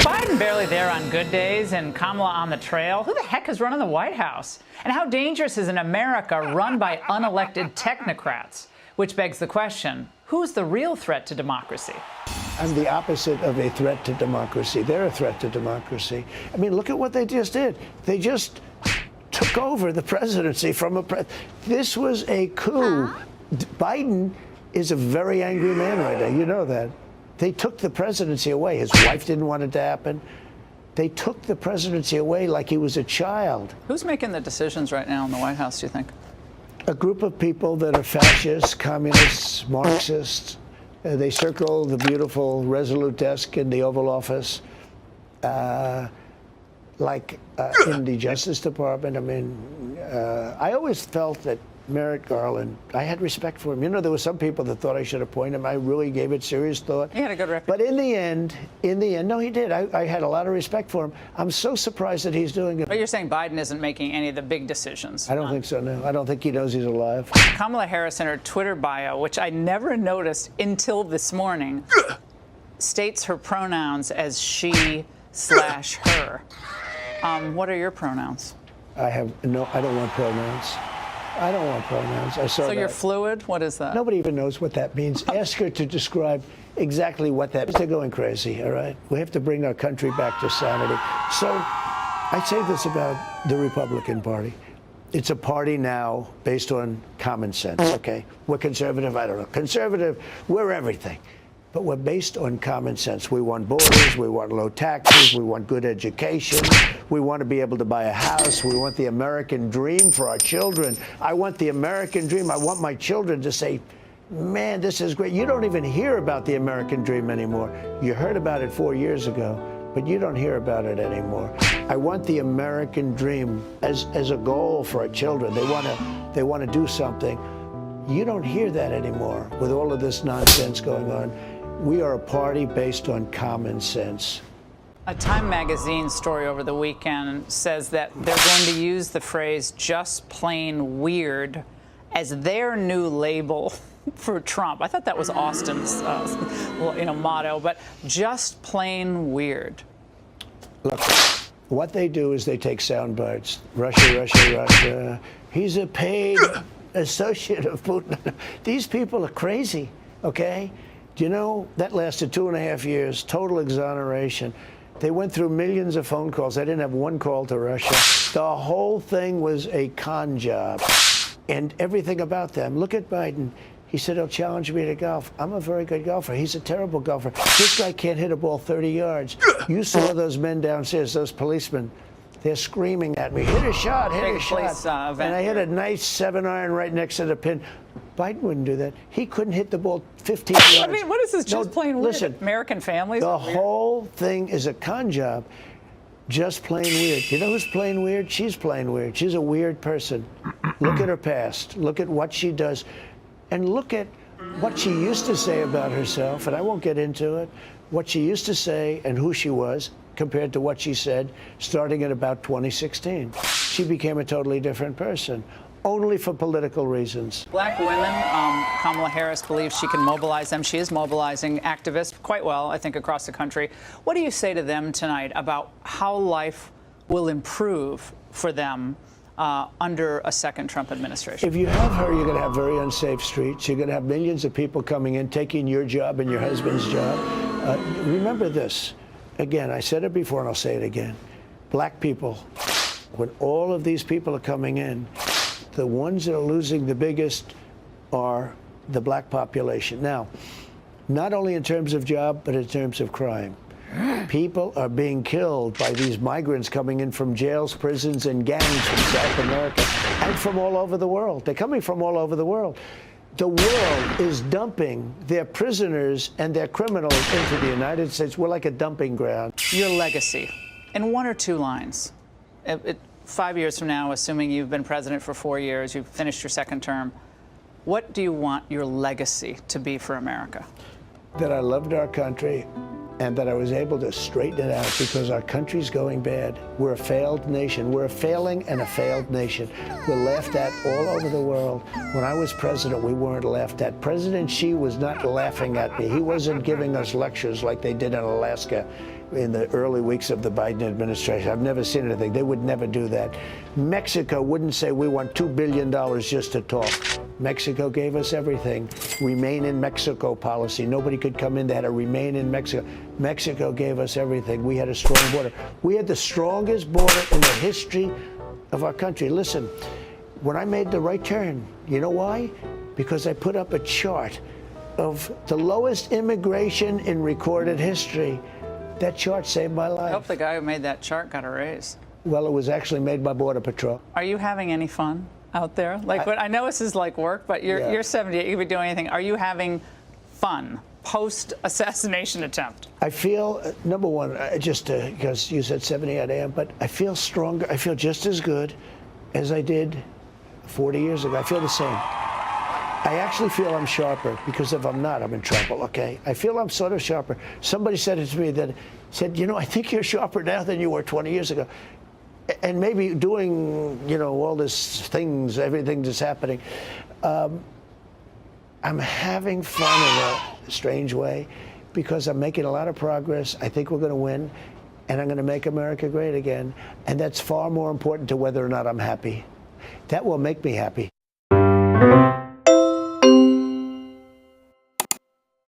Biden barely there on good days and Kamala on the trail. Who the heck is running the White House? And how dangerous is an America run by unelected technocrats? Which begs the question, who's the real threat to democracy? I'm the opposite of a threat to democracy. They're a threat to democracy. I mean, look at what they just did. They just took over the presidency from this was a coup. Biden is a very angry man right now. You know that. They took the presidency away. His wife didn't want it to happen. They took the presidency away like he was a child. Who's making the decisions right now in the White House, do you think? A group of people that are fascists, communists, Marxists. They circle the beautiful Resolute desk in the Oval Office, like in the Justice Department. I mean, I always felt that Merrick Garland, I had respect for him. You know, there were some people that thought I should appoint him. I really gave it serious thought. He had a good reputation. But in the end, no, he did. I had a lot of respect for him. I'm so surprised that he's doing it. But you're saying Biden isn't making any of the big decisions? I don't think so, no. I don't think he knows he's alive. Kamala Harris in her Twitter bio, which I never noticed until this morning, states her pronouns as she/her. What are your pronouns? I don't want pronouns. I don't want pronouns. I saw that. So you're fluid? What is that? Nobody even knows what that means. Ask her to describe exactly what that means. They're going crazy, all right? We have to bring our country back to sanity. So I say this about the Republican Party. It's a party now based on common sense, okay? We're conservative, I don't know. Conservative, we're everything. But we're based on common sense. We want borders, we want low taxes, we want good education, we want to be able to buy a house, we want the American dream for our children. I want the American dream. I want my children to say, man, this is great. You don't even hear about the American dream anymore. You heard about it 4 years ago, but you don't hear about it anymore. I want the American dream as a goal for our children. They want to do something. You don't hear that anymore with all of this nonsense going on. We are a party based on common sense. A Time magazine story over the weekend says that they're going to use the phrase just plain weird as their new label for Trump. I thought that was Austin's motto, but just plain weird. Look, what they do is they take sound bites. Russia, Russia, Russia. He's a paid associate of Putin. These people are crazy, okay? Do you know, that lasted 2.5 years, total exoneration. They went through millions of phone calls. They didn't have one call to Russia. The whole thing was a con job. And everything about them. Look at Biden. He said he'll challenge me to golf. I'm a very good golfer. He's a terrible golfer. This guy can't hit a ball 30 yards. You saw those men downstairs, those policemen. They're screaming at me, hit a shot, hit a shot. And I hit a nice 7-iron right next to the pin. Biden wouldn't do that. He couldn't hit the ball 15 yards. I mean, what is this just plain weird? Listen, American families? The whole thing is a con job. Just plain weird. You know who's plain weird? She's plain weird. She's a weird person. Look at her past. Look at what she does. And look at what she used to say about herself, and I won't get into it, what she used to say and who she was compared to what she said starting at about 2016. She became a totally different person, only for political reasons. Black women, Kamala Harris believes she can mobilize them. She is mobilizing activists quite well, I think, across the country. What do you say to them tonight about how life will improve for them under a second Trump administration? If you have her, you're going to have very unsafe streets. You're going to have millions of people coming in, taking your job and your husband's job. Remember this. Again, I said it before and I'll say it again. Black people, when all of these people are coming in, the ones that are losing the biggest are the black population. Now, not only in terms of job, but in terms of crime. People are being killed by these migrants coming in from jails, prisons, and gangs from South America and from all over the world. They're coming from all over the world. The world is dumping their prisoners and their criminals into the United States. We're like a dumping ground. Your legacy, in 1 or 2 lines. 5 years from now, assuming you've been president for 4 years, you've finished your second term, what do you want your legacy to be for America? That I loved our country and that I was able to straighten it out because our country's going bad. We're a failed nation. We're a failing and a failed nation. We're laughed at all over the world. When I was president, we weren't laughed at. President Xi was not laughing at me. He wasn't giving us lectures like they did in Alaska. in the early weeks of the Biden administration. I've never seen anything. They would never do that. Mexico wouldn't say we want $2 billion just to talk. Mexico gave us everything. Remain in Mexico policy. Nobody could come in. They had to remain in Mexico. Mexico gave us everything. We had a strong border. We had the strongest border in the history of our country. Listen, when I made the right turn, you know why? Because I put up a chart of the lowest immigration in recorded history. That chart saved my life. I hope the guy who made that chart got a raise. Well, it was actually made by Border Patrol. Are you having any fun out there? Like, I know this is like work, but you're 78. You could be doing anything. Are you having fun post-assassination attempt? I feel, number one, just because you said 78 I am, but I feel stronger. I feel just as good as I did 40 years ago. I feel the same. I actually feel I'm sharper, because if I'm not, I'm in trouble, okay? I feel I'm sort of sharper. Somebody said it to me that said, you know, I think you're sharper now than you were 20 years ago. And maybe doing, you know, all these things, everything that's happening. I'm having fun in a strange way because I'm making a lot of progress. I think we're going to win, and I'm going to make America great again. And that's far more important to whether or not I'm happy. That will make me happy.